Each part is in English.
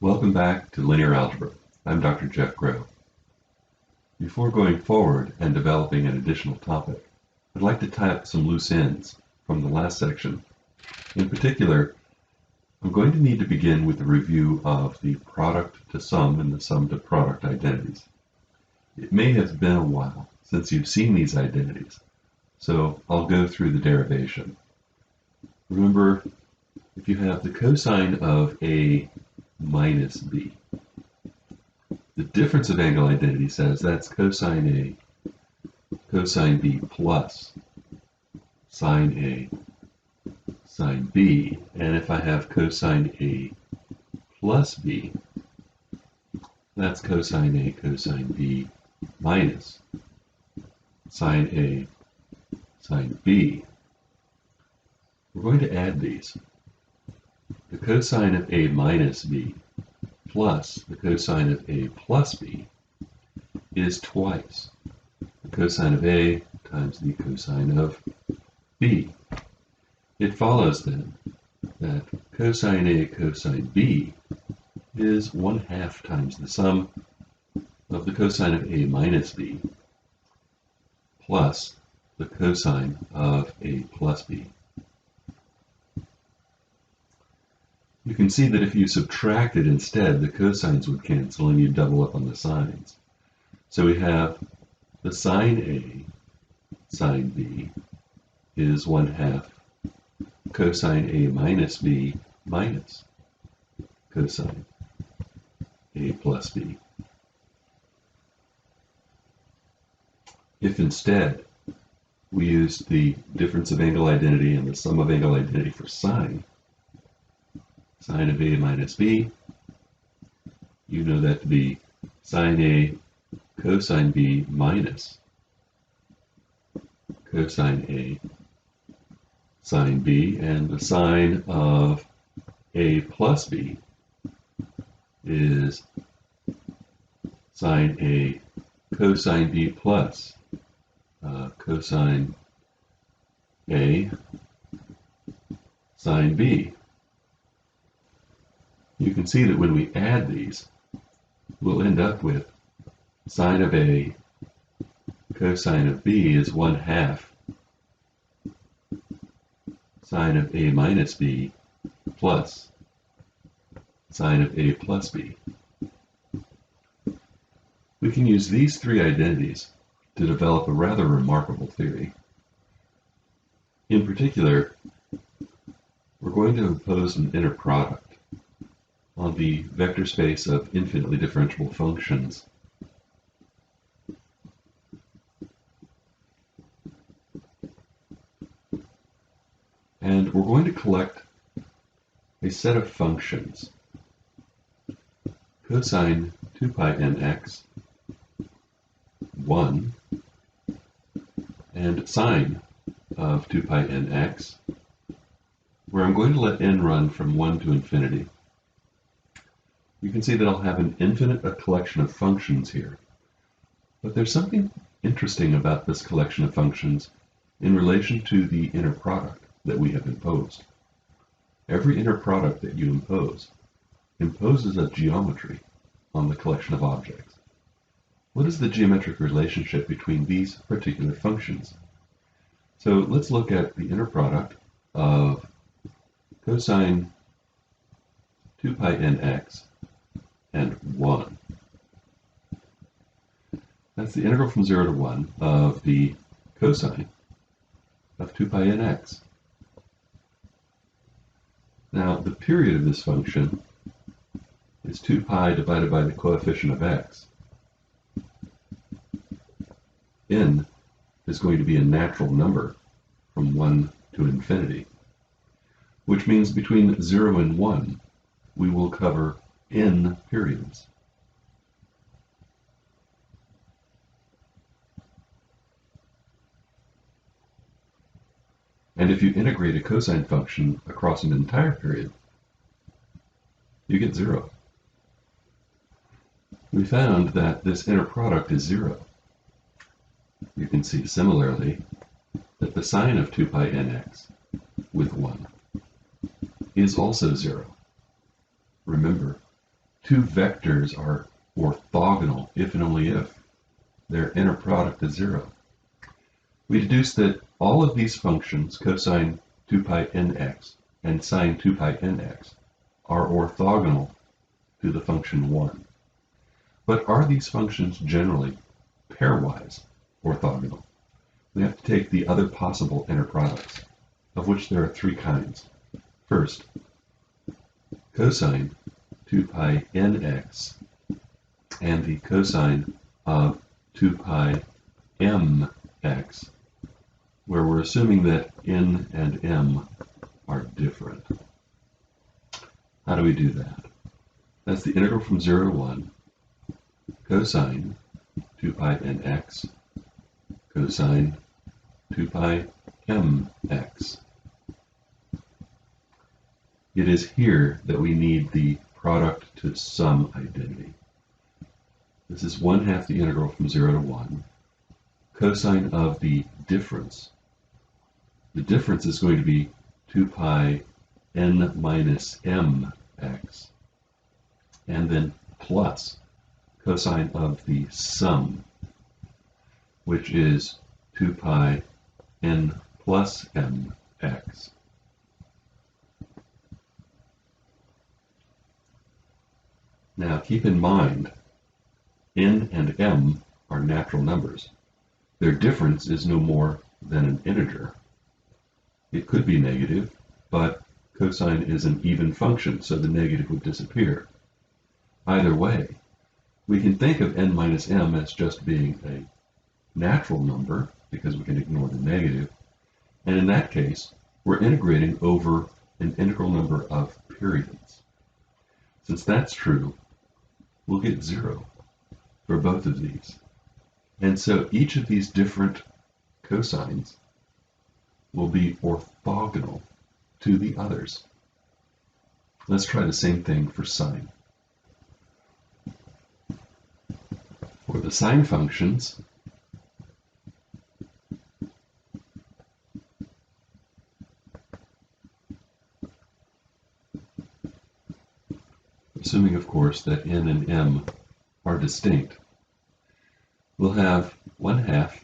Welcome back to Linear Algebra. I'm Dr. Jeff Groh. Before going forward and developing an additional topic, I'd like to tie up some loose ends from the last section. In particular, I'm going to need to begin with a review of the product to sum and the sum to product identities. It may have been a while since you've seen these identities, so I'll go through the derivation. Remember, if you have the cosine of A minus B, the difference of angle identity says that's cosine A, cosine B plus sine A, sine B. And if I have cosine A plus B, that's cosine A, cosine B minus sine A, sine B. We're going to add these. The cosine of A minus B plus the cosine of A plus B is twice the cosine of A times the cosine of B. It follows then that cosine A cosine B is 1/2 times the sum of the cosine of A minus B plus the cosine of A plus B. You can see that if you subtracted instead, the cosines would cancel and you double up on the sines. So we have the sine A sine B is 1/2 cosine A minus B minus cosine A plus B. If instead we used the difference of angle identity and the sum of angle identity for sine, sine of A minus B, you know that to be sine A cosine B minus cosine A sine B, and the sine of A plus B is sine A cosine B plus cosine A sine B. You can see that when we add these, we'll end up with sine of A cosine of B is 1/2 sine of A minus B plus sine of A plus B. We can use these three identities to develop a rather remarkable theory. In particular, we're going to impose an inner product on the vector space of infinitely differentiable functions. And we're going to collect a set of functions, cosine 2 pi nx, 1, and sine of 2 pi nx, where I'm going to let n run from 1 to infinity. You can see that I'll have an infinite collection of functions here. But there's something interesting about this collection of functions in relation to the inner product that we have imposed. Every inner product that you imposes a geometry on the collection of objects. What is the geometric relationship between these particular functions? So let's look at the inner product of cosine 2 pi nx and 1. That's the integral from 0 to 1 of the cosine of 2 pi nx. Now, the period of this function is 2 pi divided by the coefficient of x. N is going to be a natural number from 1 to infinity, which means between 0 and 1, we will cover n periods. And if you integrate a cosine function across an entire period, you get 0. We found that this inner product is 0. You can see similarly that the sine of 2 pi nx with 1 is also 0. Remember, two vectors are orthogonal if and only if their inner product is 0. We deduce that all of these functions, cosine 2 pi nx and sine 2 pi nx, are orthogonal to the function 1. But are these functions generally pairwise orthogonal? We have to take the other possible inner products, of which there are 3 kinds. First, cosine 2 pi nx and the cosine of 2 pi mx, where we're assuming that n and m are different. How do we do that? That's the integral from 0 to 1, cosine 2 pi nx, cosine 2 pi mx. It is here that we need the product to sum identity. This is 1/2 the integral from 0 to 1, cosine of the difference. The difference is going to be 2 pi n minus mx, and then plus cosine of the sum, which is 2 pi n plus mx. Now keep in mind, n and m are natural numbers. Their difference is no more than an integer. It could be negative, but cosine is an even function, so the negative would disappear. Either way, we can think of n minus m as just being a natural number, because we can ignore the negative, and in that case, we're integrating over an integral number of periods. Since that's true, we'll get 0 for both of these. And so each of these different cosines will be orthogonal to the others. Let's try the same thing for sine. For the sine functions, assuming of course that n and m are distinct, we'll have 1/2,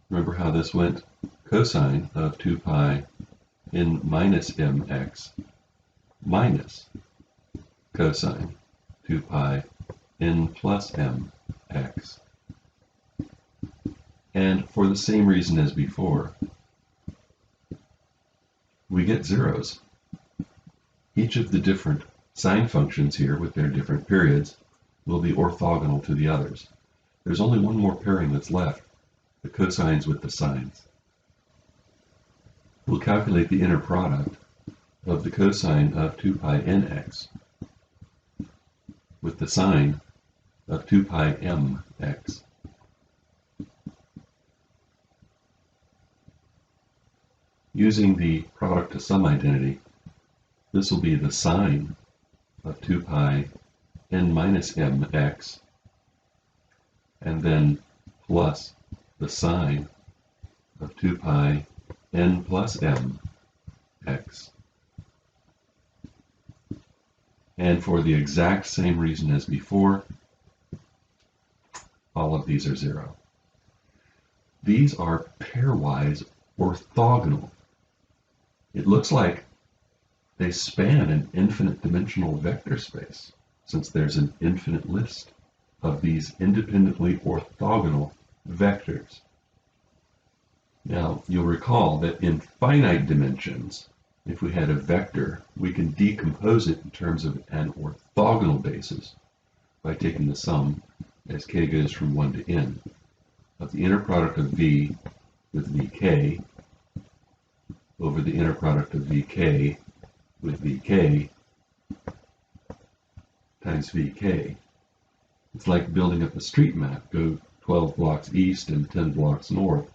remember how this went, cosine of 2 pi n minus mx minus cosine 2 pi n plus mx. And for the same reason as before, we get zeros. Each of the different sine functions here with their different periods will be orthogonal to the others. There's only one more pairing that's left, the cosines with the sines. We'll calculate the inner product of the cosine of 2 pi nx with the sine of 2 pi mx. Using the product to sum identity, this will be the sine of 2 pi n minus mx, and then plus the sine of 2 pi n plus mx. And for the exact same reason as before, all of these are 0. These are pairwise orthogonal. It looks like they span an infinite dimensional vector space, since there's an infinite list of these independently orthogonal vectors. Now, you'll recall that in finite dimensions, if we had a vector, we can decompose it in terms of an orthogonal basis by taking the sum, as k goes from 1 to n, of the inner product of v with vk over the inner product of vk with vk times vk. It's like building up a street map. Go 12 blocks east and 10 blocks north.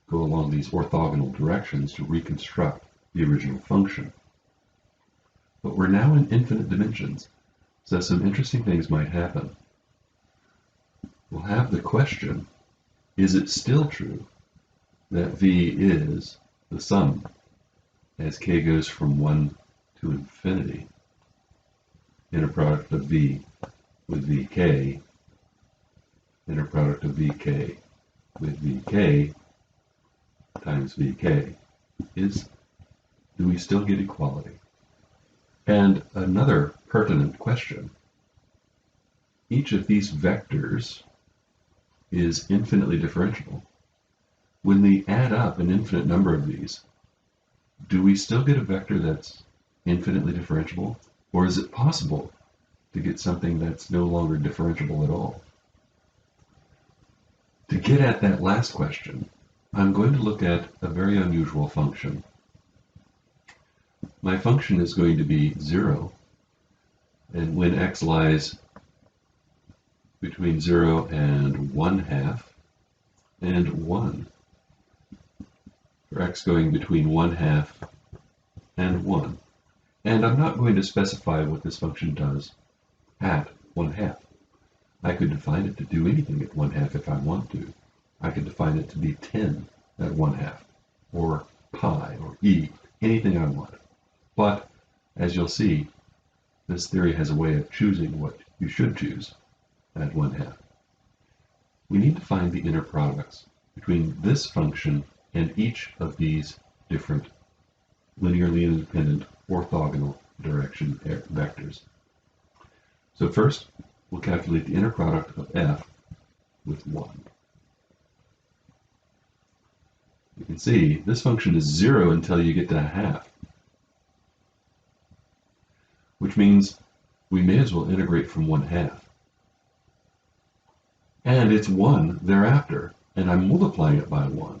Go along these orthogonal directions to reconstruct the original function. But we're now in infinite dimensions, so some interesting things might happen. We'll have the question, is it still true that v is the sum as k goes from 1 to infinity inner product of v with vk, inner product of vk with vk times vk is, do we still get equality? And another pertinent question, each of these vectors is infinitely differentiable. When we add up an infinite number of these, do we still get a vector that's infinitely differentiable? Or is it possible to get something that's no longer differentiable at all? To get at that last question, I'm going to look at a very unusual function. My function is going to be 0, and when x lies between 0 and 1/2, and 1, for x going between 1/2 and 1. And I'm not going to specify what this function does at 1/2. I could define it to do anything at 1/2 if I want to. I could define it to be 10 at 1/2, or pi, or e, anything I want. But, as you'll see, this theory has a way of choosing what you should choose at 1/2. We need to find the inner products between this function and each of these different linearly independent orthogonal direction vectors. So first, we'll calculate the inner product of f with 1. You can see this function is 0 until you get to 1/2, which means we may as well integrate from 1/2. And it's 1 thereafter, and I'm multiplying it by 1.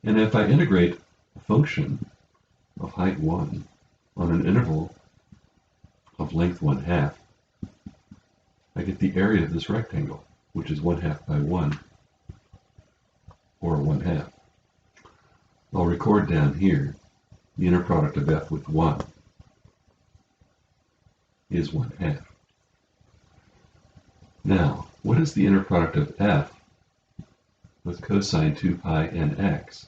And if I integrate a function of height 1 on an interval of length 1/2, I get the area of this rectangle, which is 1/2 by 1, or 1/2. I'll record down here the inner product of f with 1 is 1/2. Now, what is the inner product of f with cosine 2 pi nx?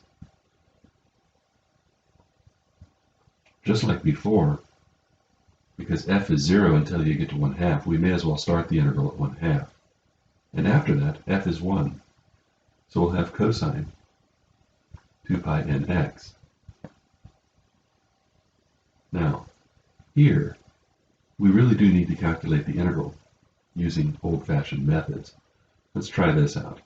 Just like before, because f is 0 until you get to 1/2, we may as well start the integral at 1/2. And after that, f is 1. So we'll have cosine 2 pi nx. Now, here, we really do need to calculate the integral using old-fashioned methods. Let's try this out.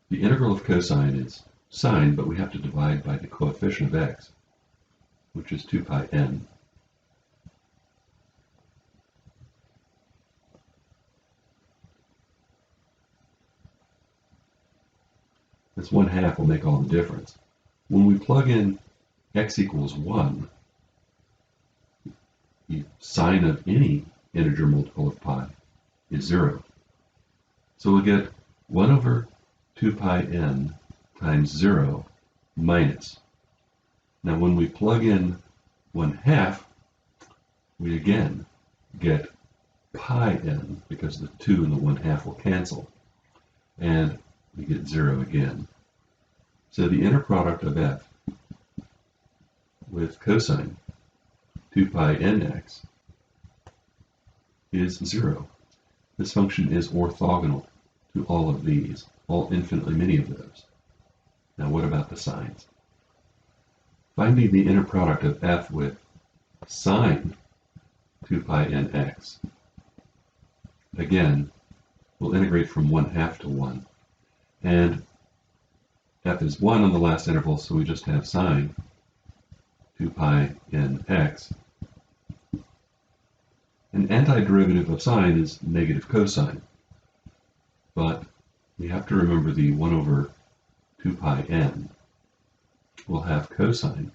The integral of cosine is sine, but we have to divide by the coefficient of x, which is 2 pi n. This 1/2 will make all the difference. When we plug in x equals 1, the sine of any integer multiple of pi is 0. So we'll get 1 over 2 pi n times 0 minus. Now when we plug in 1/2, we again get pi n, because the 2 and the 1/2 will cancel. And we get 0 again. So the inner product of f with cosine 2 pi nx is 0. This function is orthogonal to all of these, all infinitely many of those. Now what about the sines? Finding the inner product of f with sine 2 pi nx. Again, we'll integrate from 1/2 to 1. And f is 1 on the last interval, so we just have sine 2 pi nx. An antiderivative of sine is negative cosine. But we have to remember the 1 over 2 pi n. We'll have cosine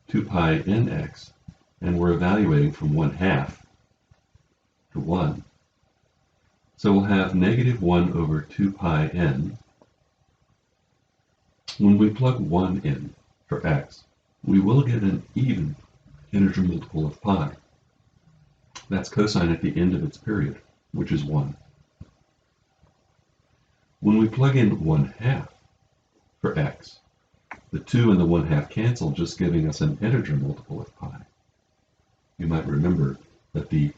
2 pi nx, and we're evaluating from 1/2 to 1. So we'll have negative 1 over 2 pi n. When we plug 1 in for x, we will get an even integer multiple of pi. That's cosine at the end of its period, which is 1. When we plug in 1/2 for x, The 2 and the 1/2 cancel, just giving us an integer multiple of pi. You might remember that the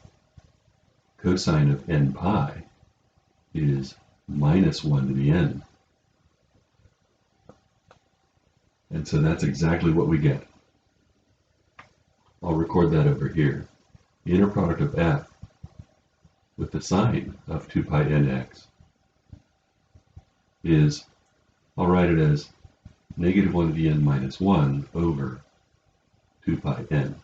cosine of n pi is minus 1 to the n. And so that's exactly what we get. I'll record that over here. The inner product of f with the sine of 2 pi nx is, I'll write it as negative 1 to the n minus 1 over 2 pi n.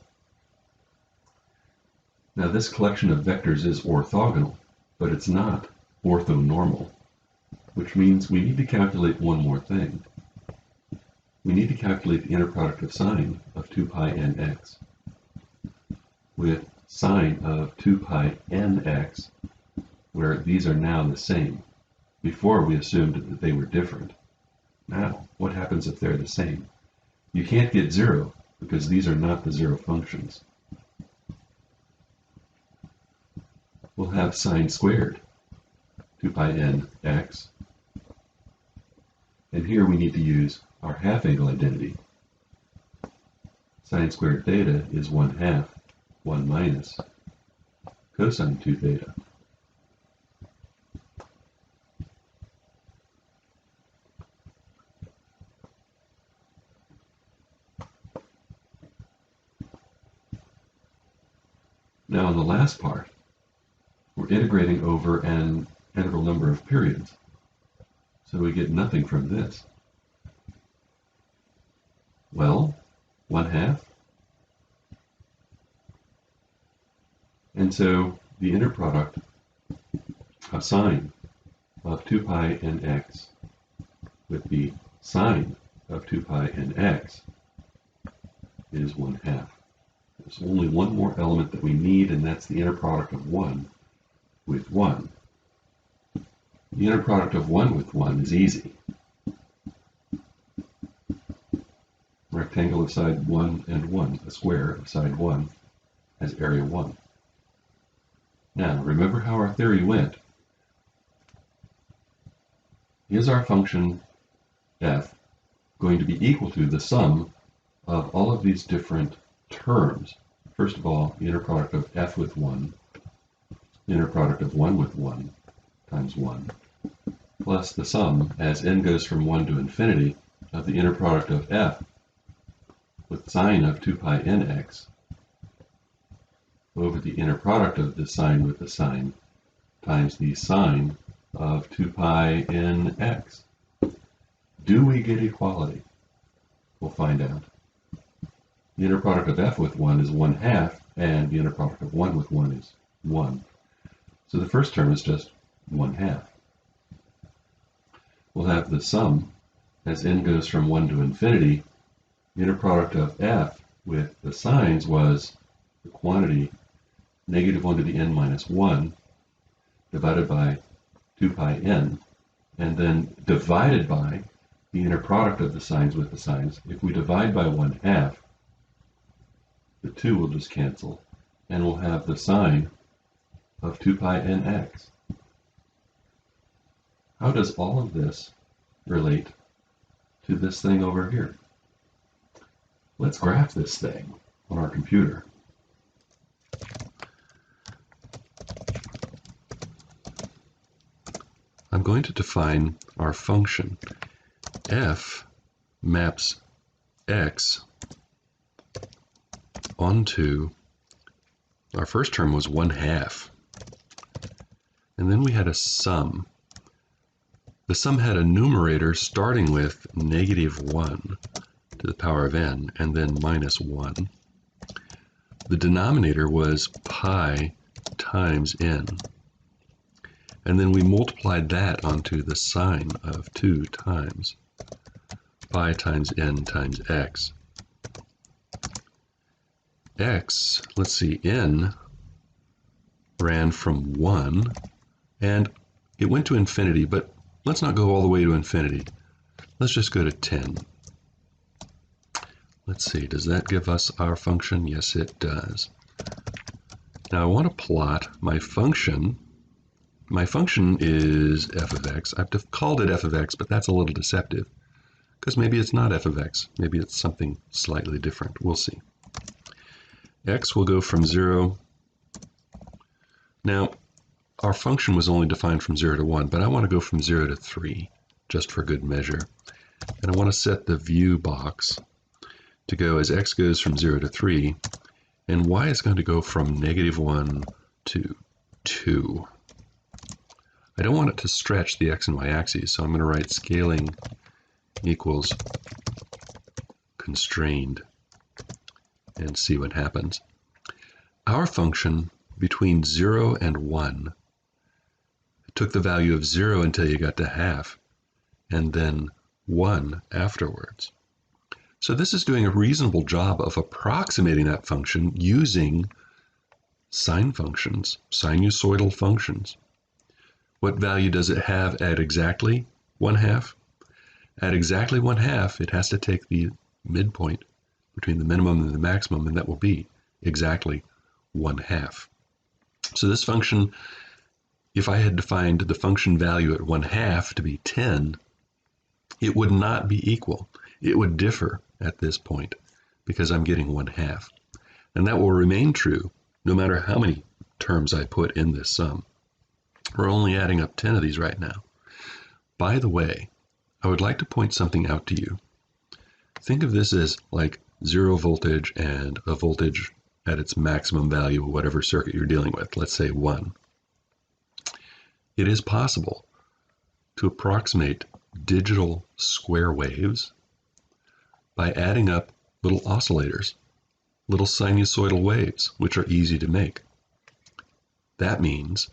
Now this collection of vectors is orthogonal, but it's not orthonormal, which means we need to calculate one more thing. We need to calculate the inner product of sine of 2 pi nx with sine of 2 pi nx, where these are now the same. Before we assumed that they were different. Now, what happens if they're the same? You can't get 0 because these are not the 0 functions. We'll have sine squared 2 pi nx, and here we need to use our half-angle identity. Sine squared theta is 1/2, 1 minus cosine 2 theta. Now in the last part, we're integrating over an integral number of periods. So we get nothing from this. Well, 1/2. And so the inner product of sine of 2 pi nx with the sine of 2 pi nx is 1/2. There's only one more element that we need, and that's the inner product of 1 with 1. The inner product of 1 with 1 is easy. Rectangle of side 1 and 1, a square of side 1 has area 1. Now, remember how our theory went. Is our function f going to be equal to the sum of all of these different terms? First of all, the inner product of f with 1, the inner product of 1 with 1 times 1, plus the sum, as n goes from 1 to infinity, of the inner product of f with sine of 2 pi nx over the inner product of the sine with the sine times the sine of 2 pi nx. Do we get equality? We'll find out. The inner product of f with 1 is 1/2, and the inner product of 1 with 1 is 1. So the first term is just 1/2. We'll have the sum, as n goes from 1 to infinity. The inner product of f with the sines was the quantity negative 1 to the n minus 1 divided by 2 pi n, and then divided by the inner product of the sines with the sines. If we divide by 1/2, the 2 will just cancel, and we'll have the sine of 2 pi nx. How does all of this relate to this thing over here? Let's graph this thing on our computer. I'm going to define our function. F maps x onto, our first term was 1/2. And then we had a sum. The sum had a numerator starting with negative 1 to the power of n, and then minus 1. The denominator was pi times n. And then we multiplied that onto the sine of 2 times pi times n times x. X, let's see, n ran from 1, and it went to infinity, but let's not go all the way to infinity. Let's just go to 10. Let's see, does that give us our function? Yes, it does. Now I want to plot my function. My function is f of x. I've called it f of x, but that's a little deceptive because maybe it's not f of x. Maybe it's something slightly different. We'll see. X will go from 0. Now, our function was only defined from 0 to 1, but I want to go from 0 to 3, just for good measure. And I want to set the view box to go as x goes from 0 to 3, and y is going to go from -1 to 2. I don't want it to stretch the x and y axes, so I'm going to write scaling equals constrained and see what happens. Our function between 0 and 1 took the value of 0 until you got to half, and then 1 afterwards. So this is doing a reasonable job of approximating that function using sine functions, sinusoidal functions. What value does it have at exactly 1/2? At exactly 1/2, it has to take the midpoint between the minimum and the maximum, and that will be exactly 1/2. So this function, if I had defined the function value at 1/2 to be 10, it would not be equal. It would differ at this point because I'm getting 1/2. And that will remain true no matter how many terms I put in this sum. We're only adding up 10 of these right now. By the way, I would like to point something out to you. Think of this as like 0 voltage and a voltage at its maximum value of whatever circuit you're dealing with, let's say 1. It is possible to approximate digital square waves by adding up little oscillators, little sinusoidal waves, which are easy to make. That means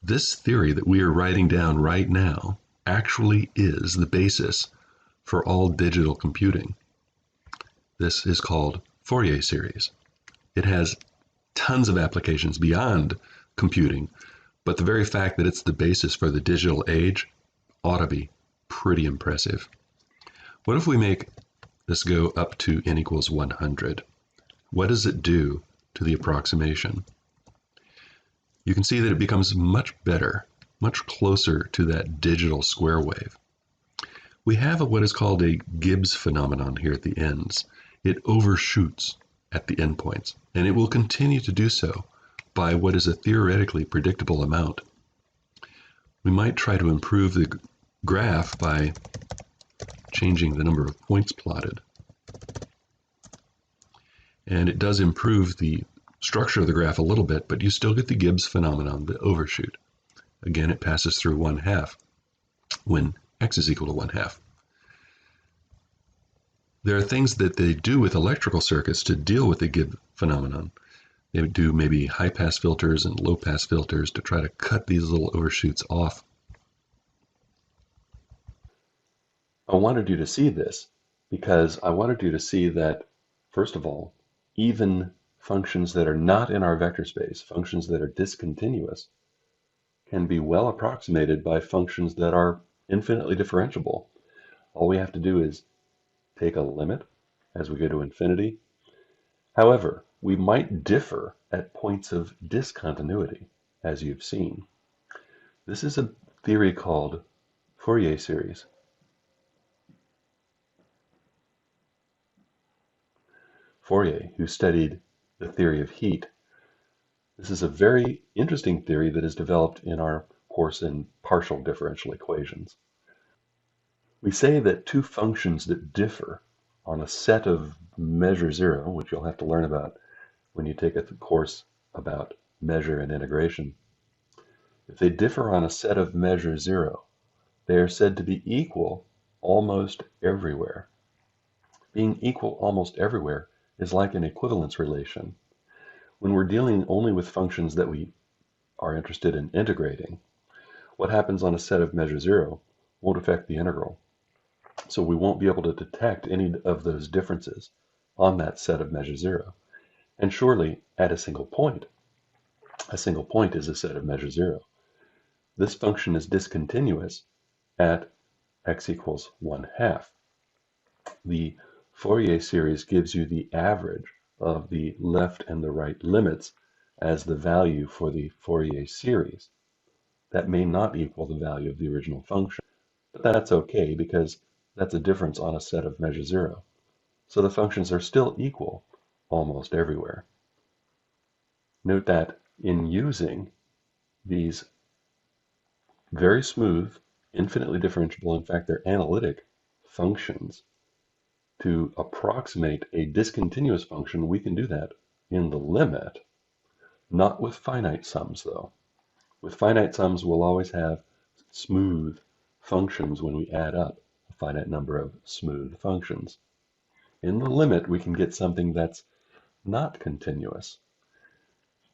this theory that we are writing down right now actually is the basis for all digital computing. This is called Fourier series. It has tons of applications beyond computing, but the very fact that it's the basis for the digital age ought to be pretty impressive. What if we make this go up to n equals 100? What does it do to the approximation? You can see that it becomes much better, much closer to that digital square wave. We have what is called a Gibbs phenomenon here at the ends. It overshoots at the endpoints, and it will continue to do so by what is a theoretically predictable amount. We might try to improve the graph by changing the number of points plotted. And it does improve the structure of the graph a little bit, but you still get the Gibbs phenomenon, the overshoot. Again, it passes through 1/2 when x is equal to 1/2. There are things that they do with electrical circuits to deal with the Gibbs phenomenon. They do maybe high-pass filters and low-pass filters to try to cut these little overshoots off. I wanted you to see this because I wanted you to see that, first of all, even functions that are not in our vector space, functions that are discontinuous, can be well approximated by functions that are infinitely differentiable. All we have to do is take a limit as we go to infinity. However, we might differ at points of discontinuity, as you've seen. This is a theory called Fourier series. Fourier, who studied the theory of heat. This is a very interesting theory that is developed in our course in partial differential equations. We say that two functions that differ on a set of measure 0, which you'll have to learn about when you take a course about measure and integration. If they differ on a set of measure 0, they are said to be equal almost everywhere. Being equal almost everywhere is like an equivalence relation. When we're dealing only with functions that we are interested in integrating, what happens on a set of measure 0 won't affect the integral. So we won't be able to detect any of those differences on that set of measure 0. And surely at a single point is a set of measure 0. This function is discontinuous at x equals 1/2. The Fourier series gives you the average of the left and the right limits as the value for the Fourier series. That may not equal the value of the original function, but that's okay because That's a difference on a set of measure 0. So the functions are still equal almost everywhere. Note that in using these very smooth, infinitely differentiable, in fact they're analytic functions, to approximate a discontinuous function, we can do that in the limit, not with finite sums though. With finite sums, we'll always have smooth functions when we add up a finite number of smooth functions. In the limit, we can get something that's not continuous.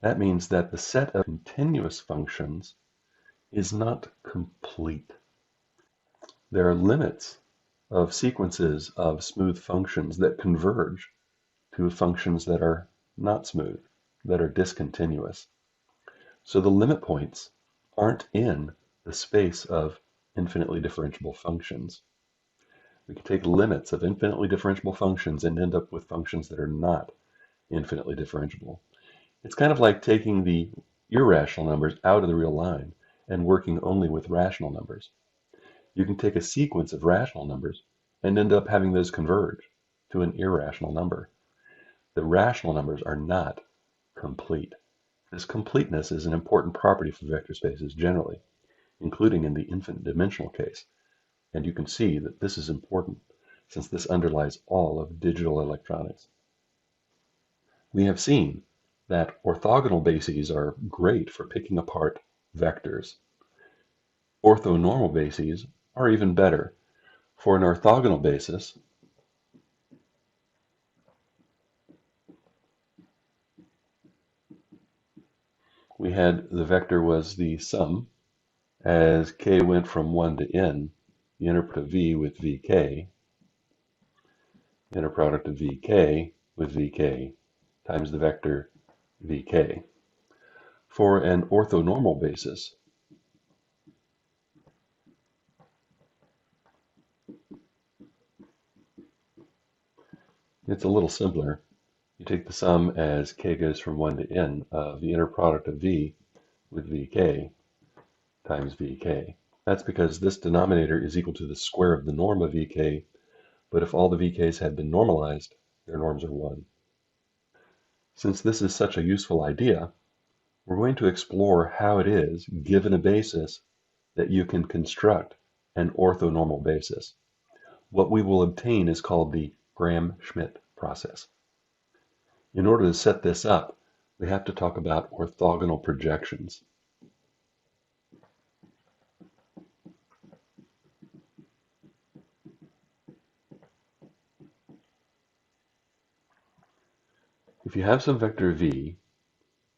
That means that the set of continuous functions is not complete. There are limits of sequences of smooth functions that converge to functions that are not smooth, that are discontinuous. So the limit points aren't in the space of infinitely differentiable functions. We can take limits of infinitely differentiable functions and end up with functions that are not infinitely differentiable. It's kind of like taking the irrational numbers out of the real line and working only with rational numbers. You can take a sequence of rational numbers and end up having those converge to an irrational number. The rational numbers are not complete. This completeness is an important property for vector spaces generally, including in the infinite dimensional case. And you can see that this is important since this underlies all of digital electronics. We have seen that orthogonal bases are great for picking apart vectors. Orthonormal bases are even better. For an orthogonal basis, we had the vector was the sum. As k went from 1 to n, the inner product of v with vk, inner product of vk with vk times the vector vk. For an orthonormal basis, it's a little simpler. You take the sum as k goes from 1 to n of the inner product of v with vk times vk. That's because this denominator is equal to the square of the norm of vk, but if all the vk's had been normalized, their norms are 1. Since this is such a useful idea, we're going to explore how it is, given a basis, that you can construct an orthonormal basis. What we will obtain is called the Gram-Schmidt process. In order to set this up, we have to talk about orthogonal projections. If you have some vector v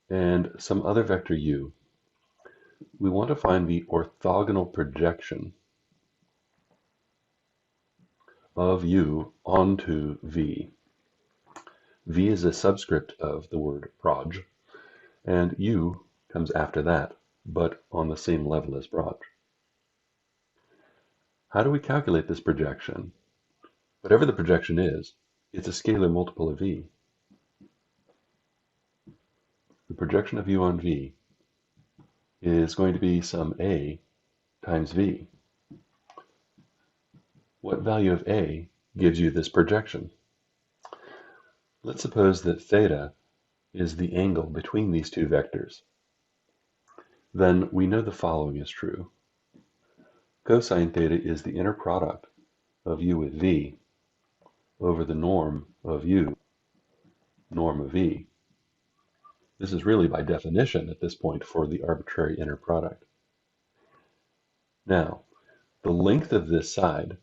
and some other vector u, we want to find the orthogonal projection of u onto v. V is a subscript of the word proj, and u comes after that, but on the same level as proj. How do we calculate this projection? Whatever the projection is, it's a scalar multiple of v. The projection of u on v is going to be some a times v. What value of a gives you this projection? Let's suppose that theta is the angle between these two vectors. Then we know the following is true. Cosine theta is the inner product of u with v over the norm of u, norm of v. This is really by definition at this point for the arbitrary inner product. Now, the length of this side,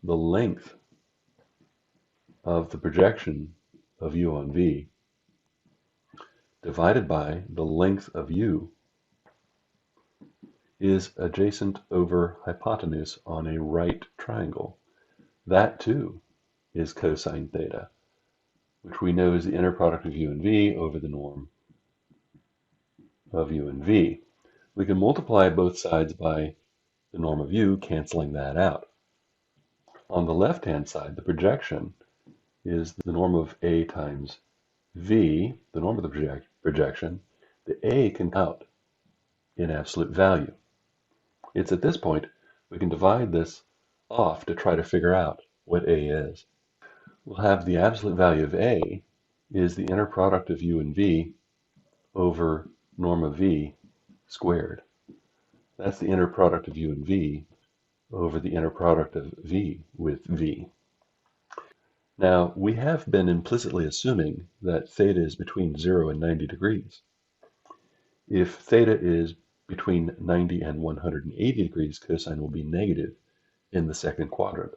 the length of the projection of u on v, divided by the length of u, is adjacent over hypotenuse on a right triangle. That too is cosine theta, which we know is the inner product of u and v over the norm of u and v. We can multiply both sides by the norm of u, canceling that out. On the left-hand side, the projection is the norm of a times v, the norm of the projection. The a can count in absolute value. It's at this point we can divide this off to try to figure out what A is. We'll have the absolute value of A is the inner product of U and V over norm of V squared. That's the inner product of U and V over the inner product of V with V. Now, we have been implicitly assuming that theta is between 0 and 90 degrees. If theta is between 90 and 180 degrees, cosine will be negative in the second quadrant.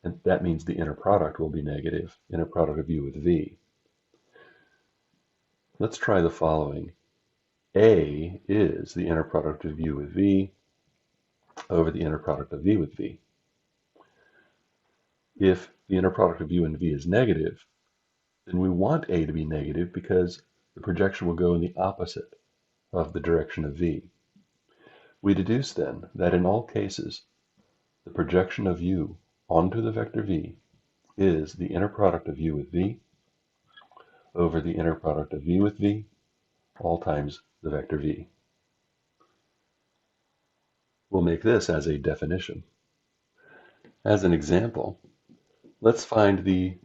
And that means the inner product will be negative, inner product of U with V. Let's try the following. A is the inner product of U with V over the inner product of V with V. If the inner product of U and V is negative, then we want A to be negative because the projection will go in the opposite of the direction of V. We deduce then that in all cases, the projection of U onto the vector V is the inner product of U with V over the inner product of V with V, all times the vector V. We'll make this as a definition. As an example, let's find the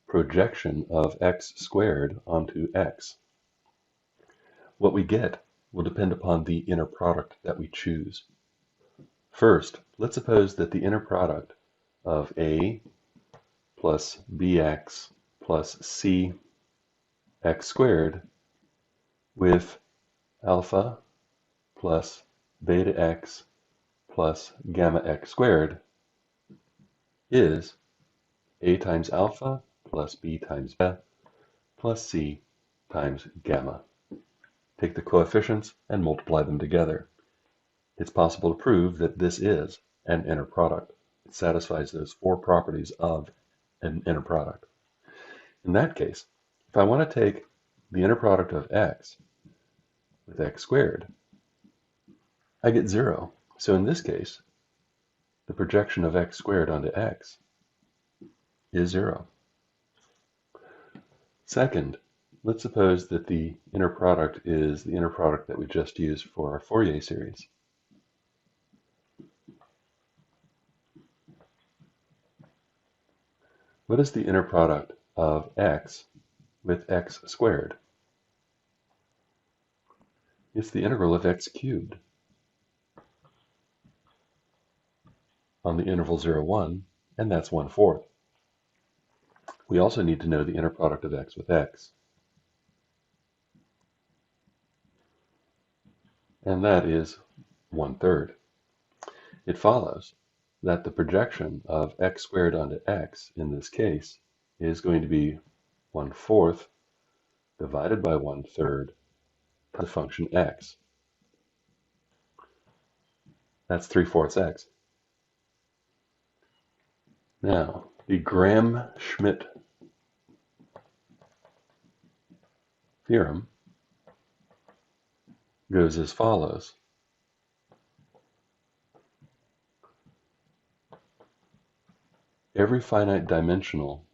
projection of x squared onto x. What we get will depend upon the inner product that we choose. First, let's suppose that the inner product of A plus bx plus c x squared with alpha plus beta x plus gamma x squared is A times alpha plus b times beta plus c times gamma. Take the coefficients and multiply them together. It's possible to prove that this is an inner product. It satisfies those four properties of an inner product. In that case, if I want to take the inner product of x with x squared, I get 0. So in this case, the projection of x squared onto x is 0. Second, let's suppose that the inner product is the inner product that we just used for our Fourier series. What is the inner product of x with x squared? It's the integral of x cubed on the interval 0, 1, and that's 1/4. We also need to know the inner product of x with x, and that is 1/3. It follows that the projection of x squared onto x in this case is going to be 1/4 divided by 1/3 to the function x. That's 3/4 x. Now, the Gram-Schmidt theorem goes as follows. Every finite dimensional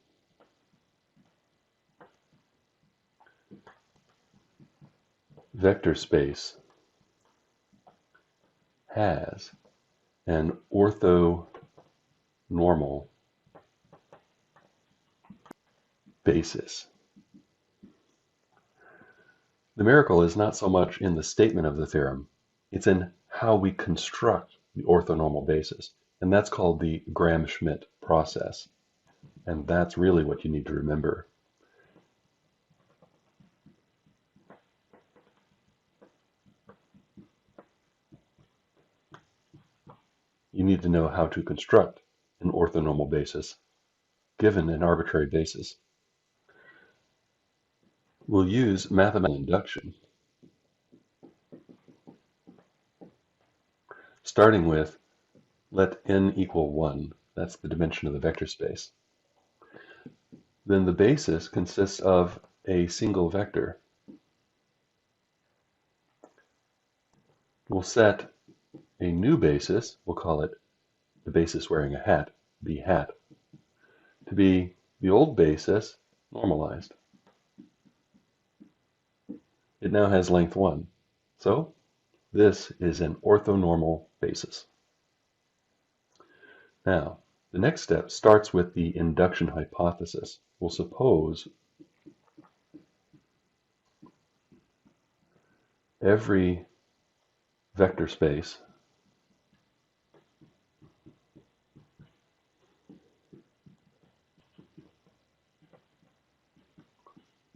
vector space has an orthonormal basis. The miracle is not so much in the statement of the theorem, it's in how we construct the orthonormal basis, and that's called the Gram-Schmidt process. And that's really what you need to remember. You need to know how to construct an orthonormal basis given an arbitrary basis. We'll use mathematical induction, starting with let n equal 1. That's the dimension of the vector space. Then the basis consists of a single vector. We'll set a new basis, we'll call it the basis wearing a hat, b hat, to be the old basis normalized. It now has length 1. So this is an orthonormal basis. Now, the next step starts with the induction hypothesis. We'll suppose every vector space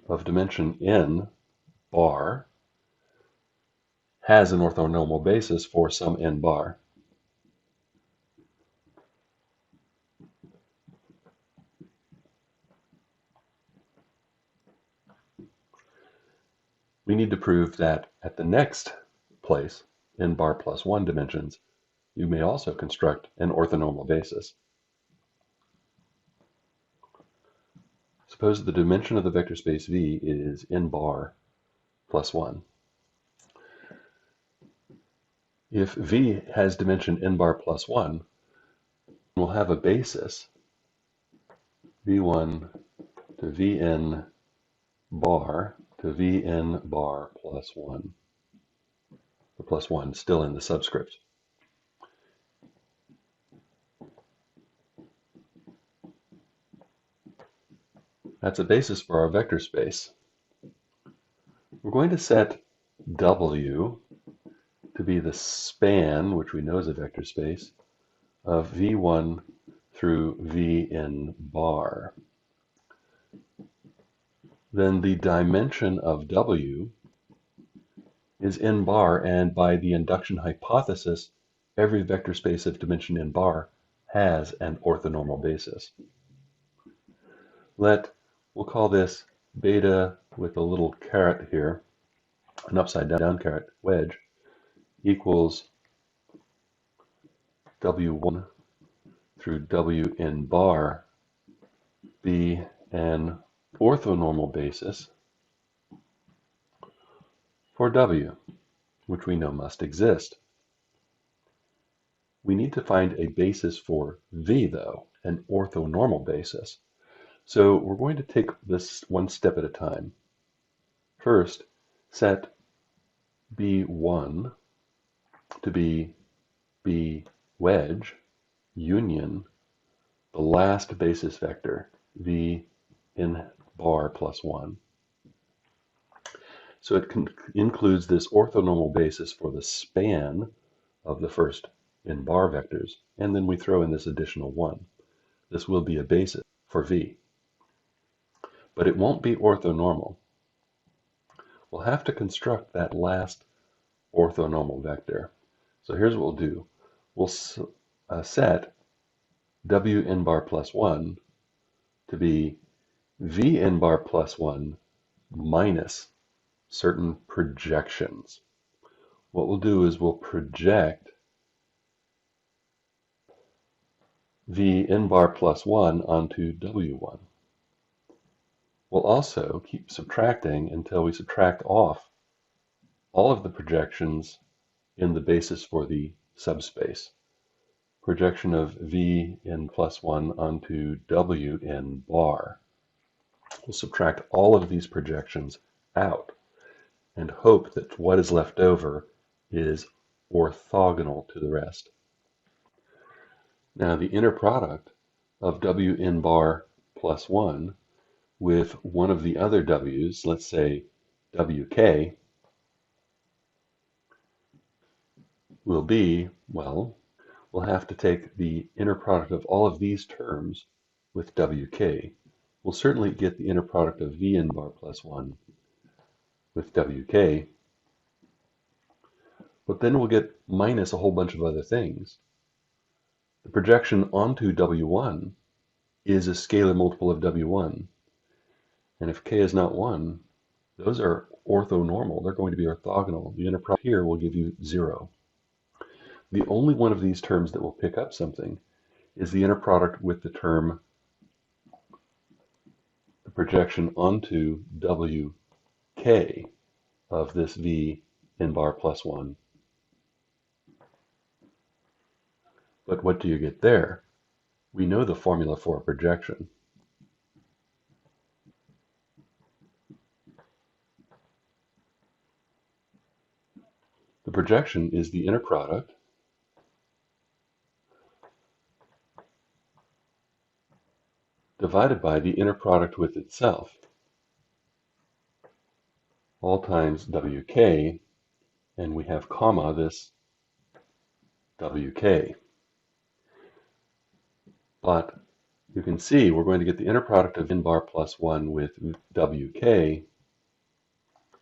of dimension n bar has an orthonormal basis for some n bar. We need to prove that at the next place, n bar plus 1 dimensions, you may also construct an orthonormal basis. Suppose the dimension of the vector space V is n bar plus 1. If V has dimension n bar plus 1, we'll have a basis V1 to Vn bar to Vn bar plus 1. The plus 1 still in the subscript. That's a basis for our vector space. We're going to set W to be the span, which we know is a vector space, of V1 through Vn bar. Then the dimension of W is n bar, and by the induction hypothesis, every vector space of dimension n bar has an orthonormal basis. We'll call this beta with a little caret here, an upside down caret wedge, equals W1 through Wn bar be an orthonormal basis for W, which we know must exist. We need to find a basis for V, though, an orthonormal basis. So we're going to take this one step at a time. First, set B1 to be B wedge union the last basis vector, V n bar plus 1. So it includes this orthonormal basis for the span of the first n bar vectors, and then we throw in this additional 1. This will be a basis for V. But it won't be orthonormal. We'll have to construct that last orthonormal vector. So here's what we'll do. We'll set Wn bar plus 1 to be Vn bar plus 1 minus certain projections. What we'll do is we'll project Vn bar plus 1 onto W1. We'll also keep subtracting until we subtract off all of the projections in the basis for the subspace. Projection of Vn plus 1 onto Wn bar. We'll subtract all of these projections out and hope that what is left over is orthogonal to the rest. Now the inner product of Wn bar plus 1 with one of the other w's, let's say wk, will be, well, we'll have to take the inner product of all of these terms with wk. We'll certainly get the inner product of Vn bar plus 1 with wk, but then we'll get minus a whole bunch of other things. The projection onto W1 is a scalar multiple of W1. And if k is not 1, those are orthonormal. They're going to be orthogonal. The inner product here will give you 0. The only one of these terms that will pick up something is the inner product with the term, the projection onto wk of this V n bar plus 1. But what do you get there? We know the formula for a projection. The projection is the inner product divided by the inner product with itself, all times wk, and we have comma this wk. But you can see we're going to get the inner product of n bar plus 1 with wk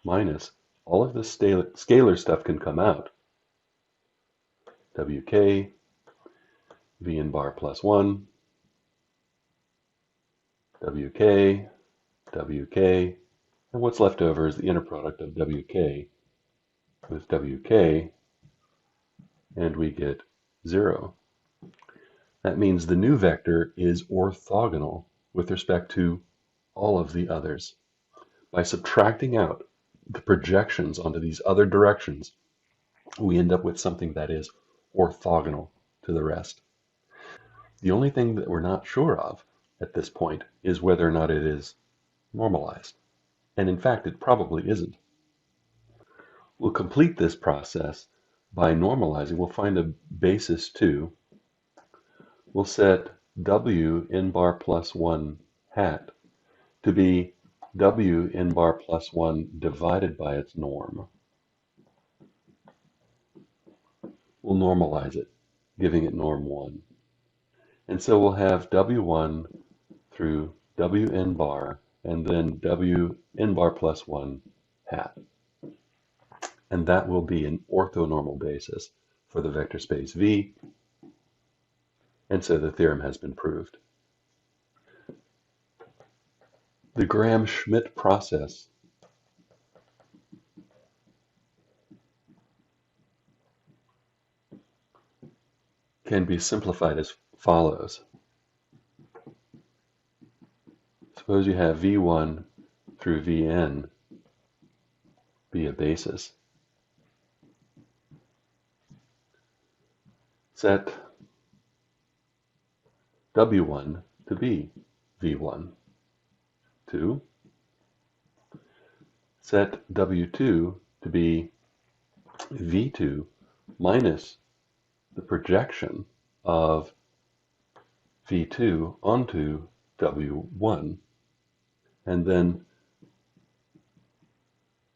minus all of this scalar stuff can come out. Wk, Vn bar plus 1, Wk, Wk, and what's left over is the inner product of Wk with Wk, and we get 0. That means the new vector is orthogonal with respect to all of the others. By subtracting out the projections onto these other directions, we end up with something that is orthogonal to the rest. The only thing that we're not sure of at this point is whether or not it is normalized. And in fact, it probably isn't. We'll complete this process by normalizing. We'll find a basis 2. We'll set w n bar plus 1 hat to be w n bar plus 1 divided by its norm. We'll normalize it, giving it norm 1. And so we'll have w1 through wn bar and then wn bar plus 1 hat. And that will be an orthonormal basis for the vector space V. And so the theorem has been proved. The Gram-Schmidt process can be simplified as follows. Suppose you have V1 through Vn be a basis. Set W1 to be V1. 2. Set W2 to be V2 minus the projection of V2 onto W1. And then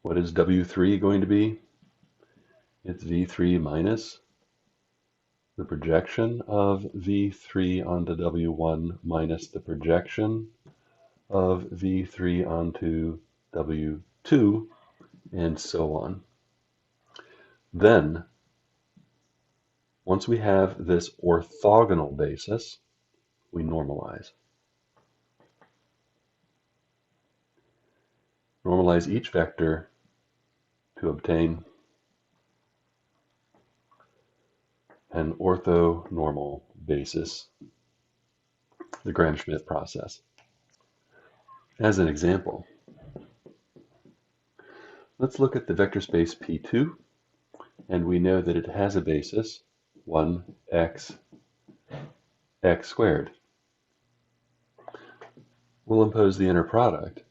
what is W3 going to be? It's V3 minus the projection of V3 onto W1 minus the projection of V3 onto W2, and so on. Then, once we have this orthogonal basis, we normalize. Normalize each vector to obtain an orthonormal basis, the Gram-Schmidt process. As an example, let's look at the vector space P2, and we know that it has a basis 1x x squared. We'll impose the inner product.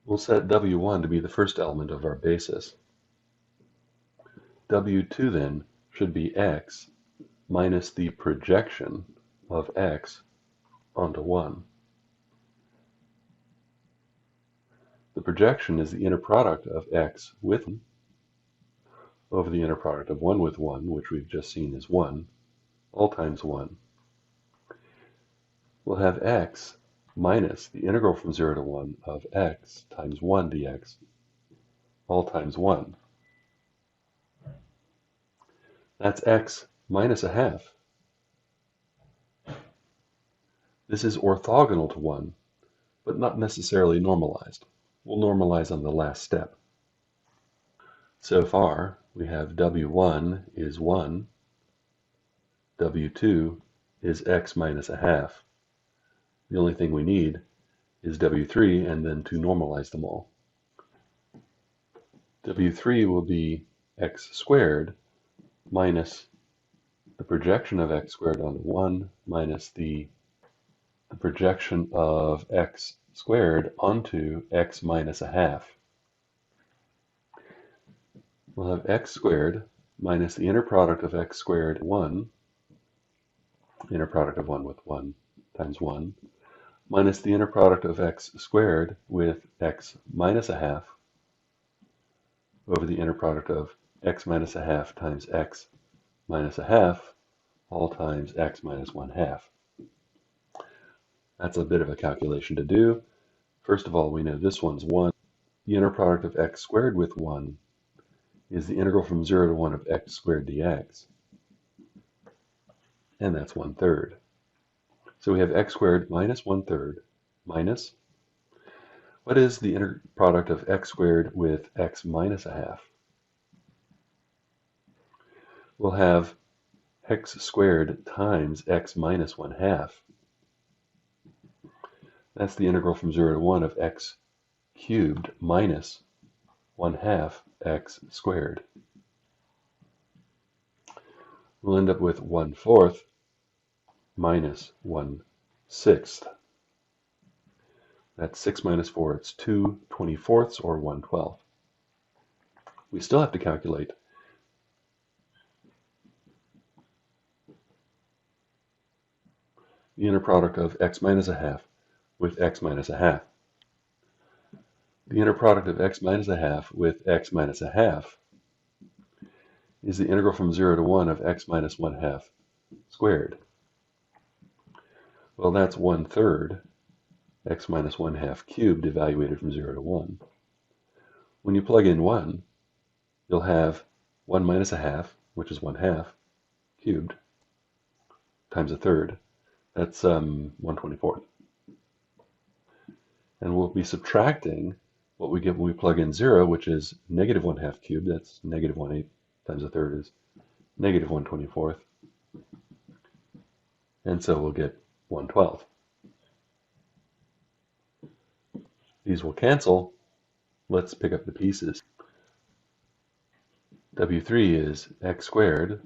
We'll set W1 to be the first element of our basis. W2 then should be x minus the projection of x onto 1. The projection is the inner product of x with 1 over the inner product of 1 with 1, which we've just seen is 1, all times 1. We'll have x minus the integral from 0 to 1 of x times 1 dx, all times 1. That's x minus a half. This is orthogonal to 1, but not necessarily normalized. We'll normalize on the last step. So far, we have W1 is 1, W2 is x minus a half. The only thing we need is W3 and then to normalize them all. W3 will be x squared minus the projection of x squared onto 1 minus the the projection of x squared onto x minus a half. We'll have x squared minus the inner product of x squared 1, inner product of 1 with 1 times 1, minus the inner product of x squared with x minus a half over the inner product of x minus a half times x minus a half, all times x minus 1/2. That's a bit of a calculation to do. First of all, we know this one's 1. The inner product of x squared with 1 is the integral from 0 to 1 of x squared dx. And that's 1/3. So we have x squared minus 1/3 minus, what is the inner product of x squared with x minus a half? We'll have x squared times x minus 1/2. That's the integral from 0 to 1 of x cubed minus 1/2 x squared. We'll end up with 1/4 minus 1/6. That's 6 minus 4. It's 2/24 or 1/12. We still have to calculate the inner product of x minus a half with x minus a half. The inner product of x minus a half with x minus a half is the integral from 0 to 1 of x minus 1/2 squared. Well, that's 1/3 x minus 1/2 cubed evaluated from 0 to 1. When you plug in 1, you'll have 1 minus a half, which is 1/2 cubed, times a third. That's 1/24. And we'll be subtracting what we get when we plug in 0, which is negative 1/2 cubed. That's negative 1/8 times a third is negative 1/24. And so we'll get 1/12. These will cancel. Let's pick up the pieces. W3 is x squared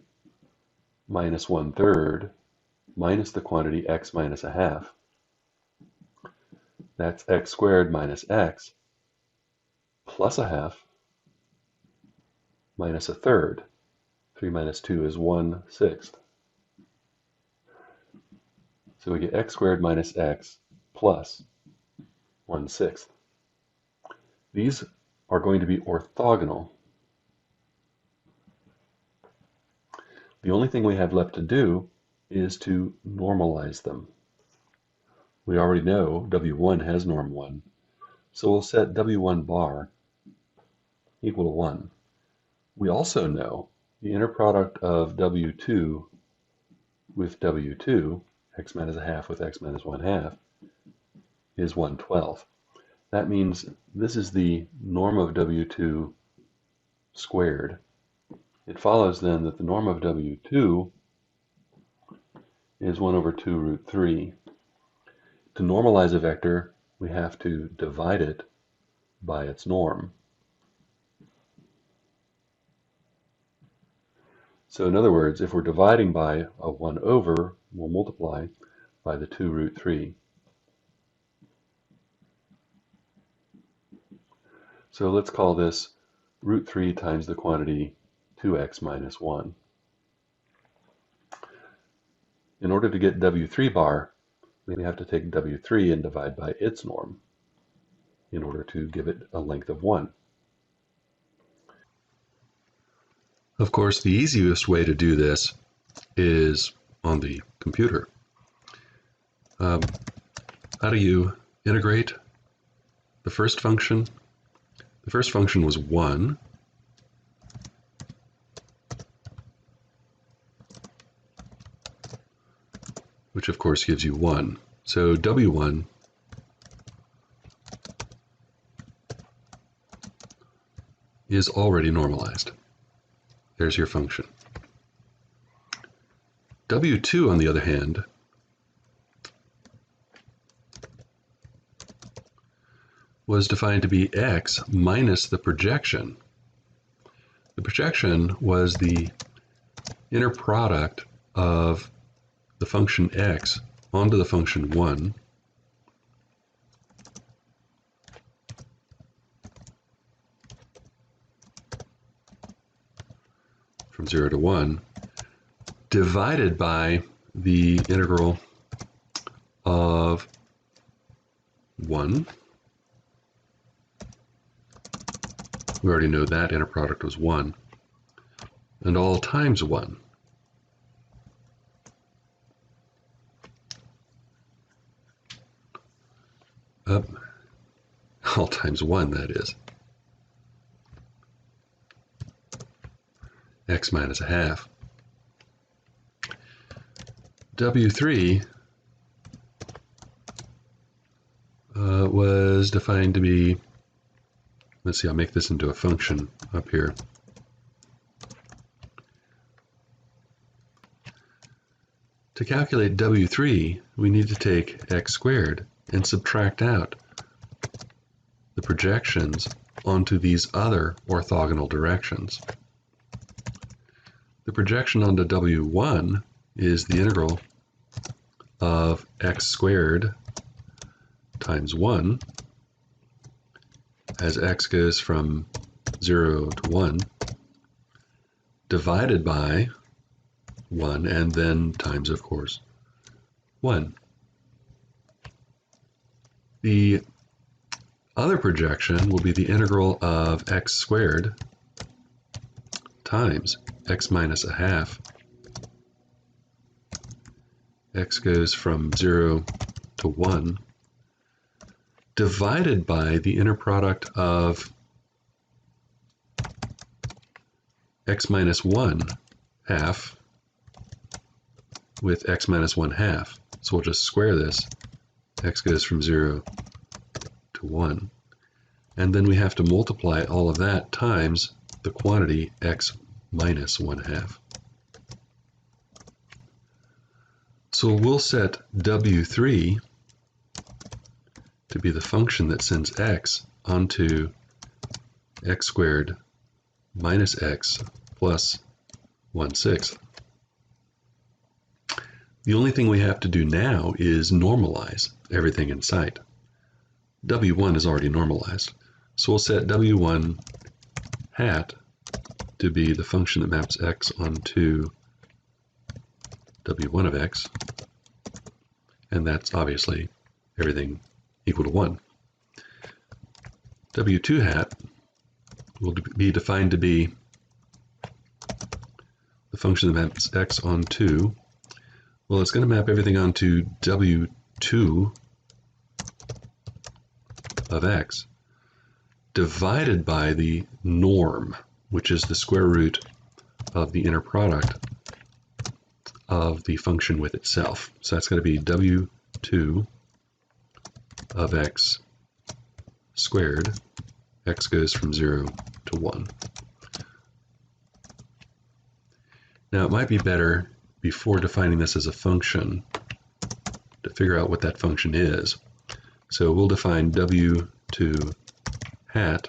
minus 1/3 minus the quantity x minus a half. That's x squared minus x plus a half minus a third. 3 minus 2 is 1/6. So we get x squared minus x plus 1/6. These are going to be orthogonal. The only thing we have left to do is to normalize them. We already know W1 has norm 1, so we'll set W1 bar equal to 1. We also know the inner product of W2 with W2, x minus a half with x minus 1/2, is 1/12. That means this is the norm of W2 squared. It follows then that the norm of W2 is 1 over 2 root 3. To normalize a vector, we have to divide it by its norm. So in other words, if we're dividing by a 1 over, we'll multiply by the 2 root 3. So let's call this root 3 times the quantity 2x minus 1. In order to get W3 bar, we have to take W3 and divide by its norm in order to give it a length of 1. Of course, the easiest way to do this is on the computer. How do you integrate the first function? The first function was 1. Which of course gives you 1. So W1 is already normalized. There's your function. W2, on the other hand, was defined to be x minus the projection. The projection was the inner product of the function x onto the function 1, from 0 to 1, divided by the integral of 1. We already know that inner product was 1. And all times 1. All times 1, that is. X minus a half. W3 was defined to be, let's see, I'll make this into a function up here. To calculate W3, we need to take x squared and subtract out the projections onto these other orthogonal directions. The projection onto W1 is the integral of x squared times 1 as x goes from 0 to 1 divided by 1 and then times, of course, 1. The other projection will be the integral of x squared times x minus a half. X goes from 0 to 1 divided by the inner product of x minus 1 half with x minus 1 half. So we'll just square this. X goes from 0 to 1. And then we have to multiply all of that times the quantity x minus 1 half. So we'll set W3 to be the function that sends x onto x squared minus x plus 1/6. The only thing we have to do now is normalize everything in sight. W1 is already normalized, so we'll set W1 hat to be the function that maps x onto W1 of x, and that's obviously everything equal to 1. W2 hat will be defined to be the function that maps x onto, well, it's going to map everything onto W2 of x divided by the norm, which is the square root of the inner product of the function with itself. So that's going to be W2 of x squared. X goes from 0 to 1. Now it might be better, before defining this as a function, to figure out what that function is. So we'll define W2 hat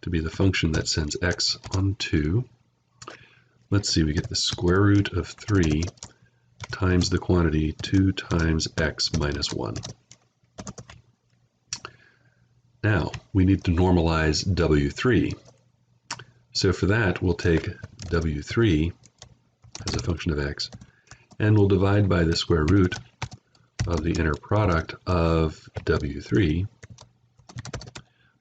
to be the function that sends x on 2. Let's see, we get the square root of 3 times the quantity 2 times x minus 1. Now, we need to normalize W3. So for that, we'll take W3 as a function of x, and we'll divide by the square root of the inner product of W3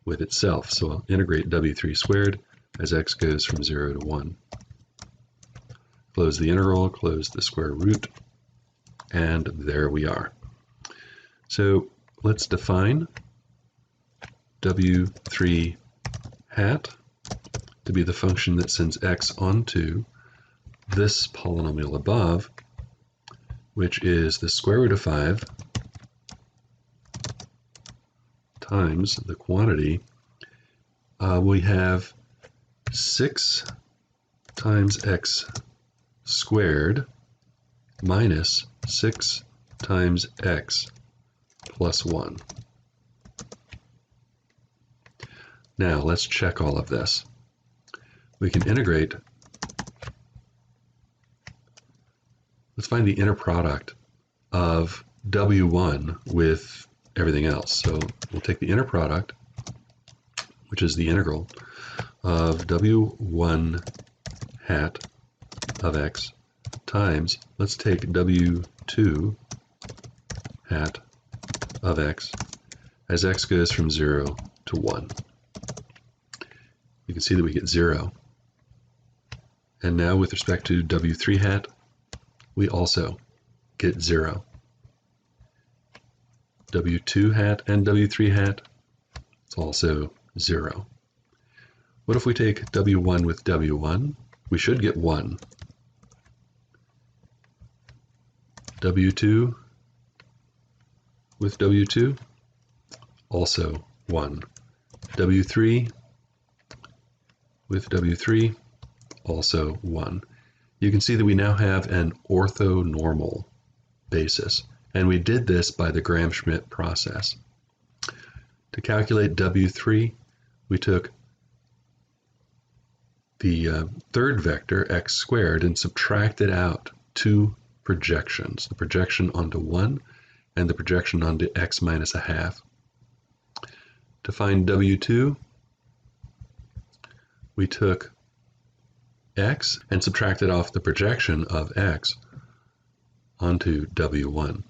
with itself. So I'll integrate W3 squared as x goes from 0 to 1. Close the integral, close the square root, and there we are. So let's define W3 hat to be the function that sends x onto this polynomial above, which is the square root of 5 times the quantity. We have 6 times x squared minus 6 times x plus 1. Now let's check all of this. We can integrate. Let's find the inner product of W1 with everything else. So we'll take the inner product, which is the integral of W1 hat of x times, let's take W2 hat of x as x goes from 0 to 1. You can see that we get 0. And now with respect to W3 hat, we also get 0. W2 hat and W3 hat, it's also 0. What if we take W1 with W1? We should get 1. W2 with W2, also 1. W3 with W3, also 1. You can see that we now have an orthonormal basis, and we did this by the Gram-Schmidt process. To calculate W3, we took the third vector, x squared, and subtracted out two projections, the projection onto 1 and the projection onto x minus a half. To find W2, we took x and subtracted off the projection of x onto W1.